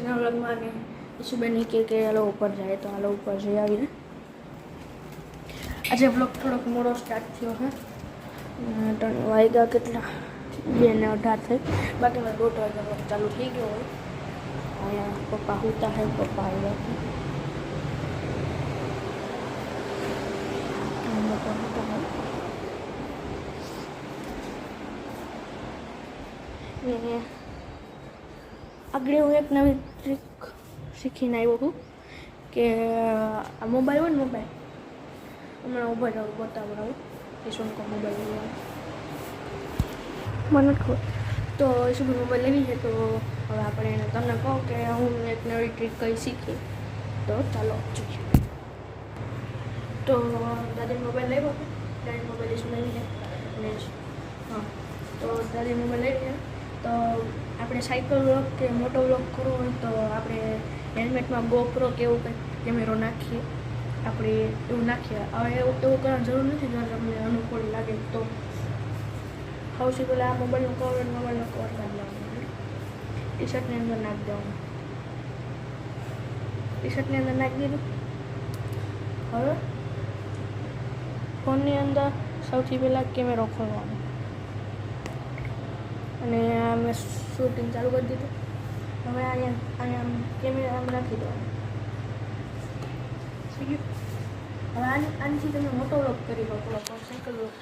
આજના વ્લોગમાં ને ઈશુબેન કે હાલો ઉપર જાય તો હાલો ઉપર જઈ આવીને. આજે વ્લોગ થોડોક મોડો સ્ટાર્ટ થયો હે. વાગ્યા કેટલા 2:18 થઈ. બાકી મેં 1:30 વાગ્યા વ્લોગ ચાલુ થઈ ગયો હોય. અહીંયા પપ્પા સૂતા હે, પપ્પા આવ્યા ને આગળ હું એક નવી ટ્રીક શીખીને આવ્યો છું કે આ મોબાઈલ હોય ને મોબાઈલ હમણાં ઊભા જાઉં બતાવડાવું ઈશુનકો મોબાઈલ મને ખબર તો ઈશુનો મોબાઈલ લેવી છે. તો હવે આપણે એને તમને કહું કે હું એક નવી ટ્રીક કઈ શીખી તો ચાલો જોઈએ. તો દાદી મોબાઈલ લેવો દાદી મોબાઈલ ઈશુ લઈ લે અને હા તો દાદી મોબાઈલ લઈ લે તો આપણે સાયકલ વ્લોગ કે મોટો વ્લોગ કરવો હોય તો આપણે હેલ્મેટમાં GoPro કે એવું કંઈક કેમેરો નાખીએ. આપણે એવું નાખીએ. હવે એવું કરવાની જરૂર નથી જો તમને અનુકૂળ લાગે તો. સૌથી પહેલાં આ મોબાઈલનો કવર કાઢી લેવાનું. ટી શર્ટની અંદર નાખી દેવાનું. ટી શર્ટની અંદર નાખી દીધું. હવે ફોનની અંદર સૌથી પહેલાં કેમેરો ખોલવાનો અને મેં શૂટિંગ ચાલુ કરી દીધું. હવે અહીંયા કેમેરા આમ રાખી દેવાનું. હવે આનાથી તમે મોટો વ્લોગ કરી શકો, સાયકલ વ્લોગ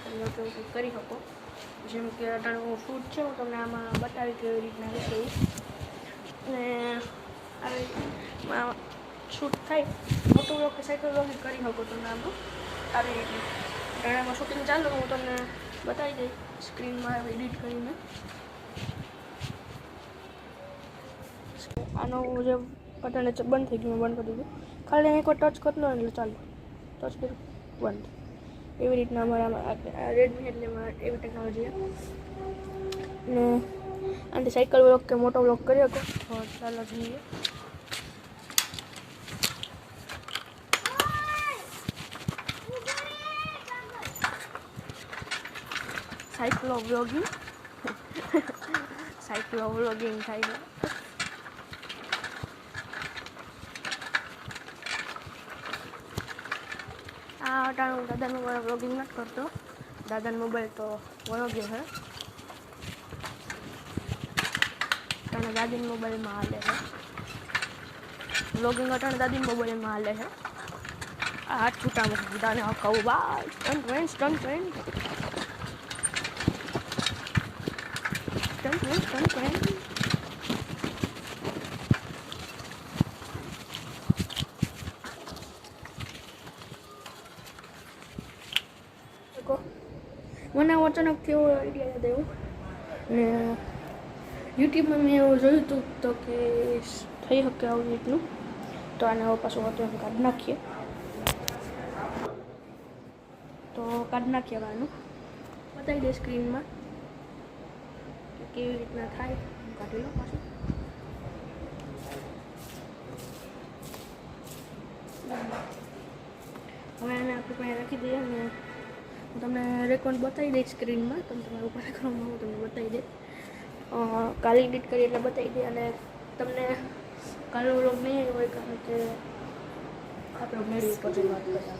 કરી શકો. જેમ કે અત્યારે હું શૂટ છે હું તમને આમાં બતાવી કેવી રીતના હશે અને આવી શૂટ થાય મોટો વ્લોગ કે સાયકલ વ્લોગ કરી શકો તમે આમાં આવી રીતે. અત્યારે આમાં શૂટિંગ ચાલુ હું તમને બતાવી દઈશ સ્ક્રીનમાં એડિટ કરીને. આનો જે બટન બંધ થઈ ગયું, મેં બંધ કરી દીધું. ખાલી એકવાર ટચ કરતો એટલે ચાલુ ટચ કર્યું બંધ. એવી રીતના અમારા રેડમી એટલે એવી ટેકનોલોજી ને આનાથી સાયકલ વ્લોગ કે મોટો વ્લોગ કરી શકો. તો ચાલો જોઈએ. સાયકલો વ્લોગિંગ થાય છે. આ અટાણું દાદાનો વ્લોગિંગ નથી કરતો. દાદાનો મોબાઈલ તો વયો ગયો છે. અટાણે દાદીના મોબાઈલમાં હાલે છે વ્લોગિંગ. અટાણે દાદીના મોબાઈલમાં હાલે છે. આ હાથ છૂટા મૂકી દીધા ને કહું બા સ્ટન્ટ મને અચાનકથી એવો આઈડિયા યાદ આવ્યો ને યુટ્યુબમાં મેં એવું જોયું હતું તો કે થઈ શકે આવું રીતનું. તો આને હવે પાછું હતું કાઢી નાખીએ. તો કાઢી નાખીએ આનું બતાવી દે સ્ક્રીનમાં કે કેવી રીતના થાય. કાઢી લો પાછું. હવે આને આપણે પાસે રાખી દઈએ અને હું તમને રેકોર્ડ બતાવી દઈશ સ્ક્રીનમાં. તમે તમારું ઉપર કરવામાં હું તમને બતાવી દઈશ. કાલે એડિટ કરી એટલે બતાવી દઈએ. અને તમને કાલનો વ્લોગ નહીં આવ્યો હોય કારણ કે આપણે મેળવી ઉપર વાત કર્યા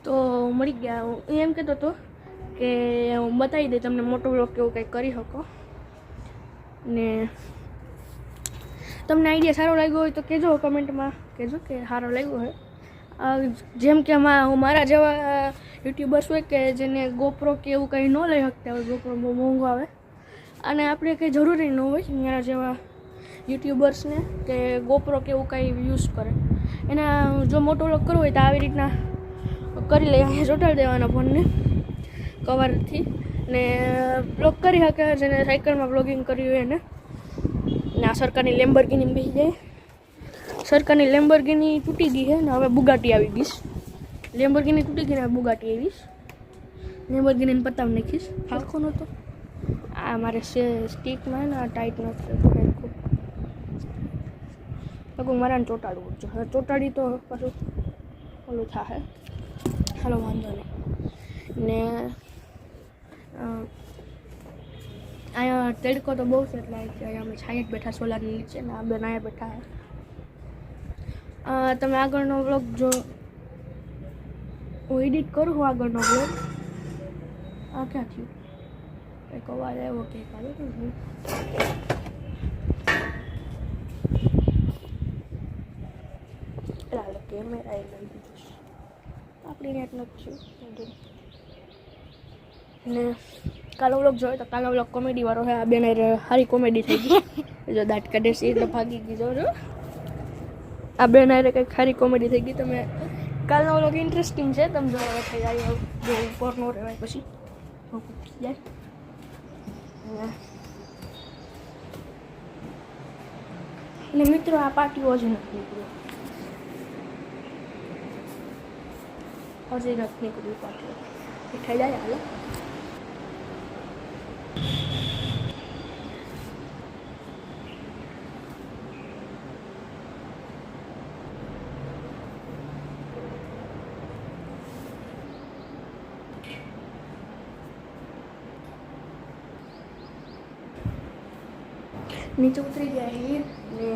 તો મળી ગયા. હું એમ કહેતો હતો કે હું બતાવી દઈ તમને મોટો વ્લોગ કેવું કંઈક કરી શકો. ને તમને આઈડિયા સારો લાગ્યો હોય તો કહેજો, કમેન્ટમાં કહેજો કે સારો લાગ્યો હોય. જેમ કે હું મારા જેવા યુટ્યુબર્સ હોય કે જેને GoPro કે એવું કંઈ ન લઈ શકતા હોય, GoPro બહુ મોંઘો આવે અને આપણે કંઈ જરૂરી ન હોય મારા જેવા યુટ્યુબર્સને કે GoPro કે એવું કંઈ યુઝ કરે. એના જો મોટો વ્લોગ કરવો હોય તો આવી રીતના કરી લે. અહીંયા ચોંટાડી દેવાના ફોનને કવરથી ને વ્લોગ કરી શકે. જેને સાયકલમાં વ્લોગિંગ કર્યું હોય એને. ને આ સરકારની લેમ્બોર્ગિની બેસી જાય. સરકારની લેમ્બોર્ગિની તૂટી ગઈ છે ને હવે બુગાટી આવી ગઈશ. લેમ્બોર્ગિની તૂટી ગઈ ને બુગાટી આવીશ. લેમ્બોર્ગિનીને પતાવી નાખીશ. હાલખો નહોતો આ મારે સ્ટીકમાં ને આ ટાઈટ નથી લગભગ મારાને ચોંટાડવું છે. હવે ચોંટાડી તો પાછું ઓલું થાય. હાલો વાંધો નહીં. ને અહીંયા તડકો તો બહુ છે એટલે અહીંયા અમે છાંય જ બેઠા સોલારની નીચે ને આ બેન અહીંયા બેઠા છે. તમે આગળનો વ્લોગ જો હું એડિટ કરું છું આગળનો વ્લોગ. આ ક્યાં થયું? એક અવાજ આવ્યો કે ચાલો ચાલો કેમેરા એ લઈ દીધું આપણી નેટ નથી ને કાલો વ્લોગ જોયો તો કાલો વ્લોગ કોમેડી વાળો છે. આ બેન સારી કોમેડી થઈ ગઈ જો દાંત કાઢે છે એટલે ભાગી ગઈ જો આ બેન કંઈક સારી કોમેડી થઈ ગઈ. તમે કાલનો વ્લોગ ઇન્ટરેસ્ટિંગ છે તમે જો થઈ જાય બહુ ઉપર ન રહેવાય પછી જાય. ને મિત્રો આ પાર્ટીઓ જ નથી નીકળ્યો હજી નથી નીકળ્યું પાર્ટીઓ થઈ જાય હાલો. નીચે ઉતરી ગયા છીએ ને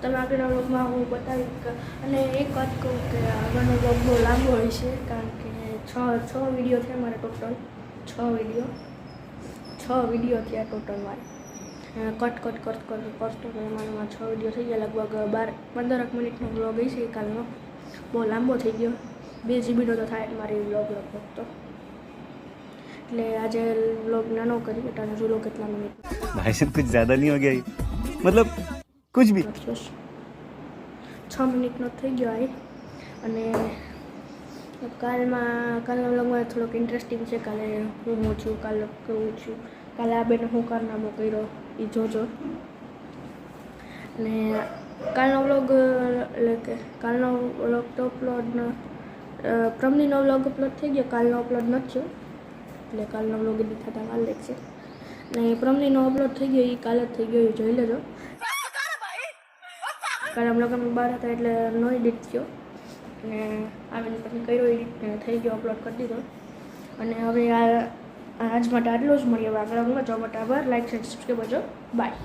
તમે આગળના વ્લોગમાં હું બતાવી અને એક વાત કહું કે આગળનો વ્લોગ બહુ લાંબો હોય છે કારણ કે છ વિડીયો થયા મારે ટોટલ 6 વિડીયો થયા ટોટલ મારે કટ કરતો એમાં 6 વિડીયો થઈ ગયા લગભગ 12-15 મિનિટનો વ્લોગ છે કાલનો. બહુ લાંબો થઈ ગયો 2 જીબીનો તો થાય મારી વ્લોગ લગભગ તો એટલે આજે વ્લોગ નાનો કરી બેટા જુલો કેટલા મિનિટ भाई साहब कुछ ज्यादा नहीं हो गया मतलब कुछ भी 6 મિનિટનો થઈ ગયો આ અને કાલના વ્લોગમાં થોડોક ઇન્ટરેસ્ટિંગ છે. કાલે હું છું કાલે કેવું છું કાલે આ બેને હું કારનામો કર્યો એ જોજો. અને કાલનો વ્લોગ એટલે કે કાલનો વ્લોગ તો અપલોડ પ્રમદીનો વ્લોગ અપલોડ થઈ ગયો કાલનો અપલોડ નથી થયો એટલે કાલનો વ્લોગ એડિટ થતા વાર લાગશે ને પ્રમદીનો અપલોડ થઈ ગયો એ કાલે જ થઈ ગયો એ જોઈ લેજો. કાલે અમે લોકો બહાર હતા એટલે નો એડિટ થયો અને આવીને પછી કર્યો એડિટ થઈ ગયો અપલોડ કરી દીધો. અને હવે આજ માટે આટલું જ મળીએ. હવે આગળ જોવા માટે આભાર. લાઈક શેર સબસ્ક્રાઈબ કરજો. બાય.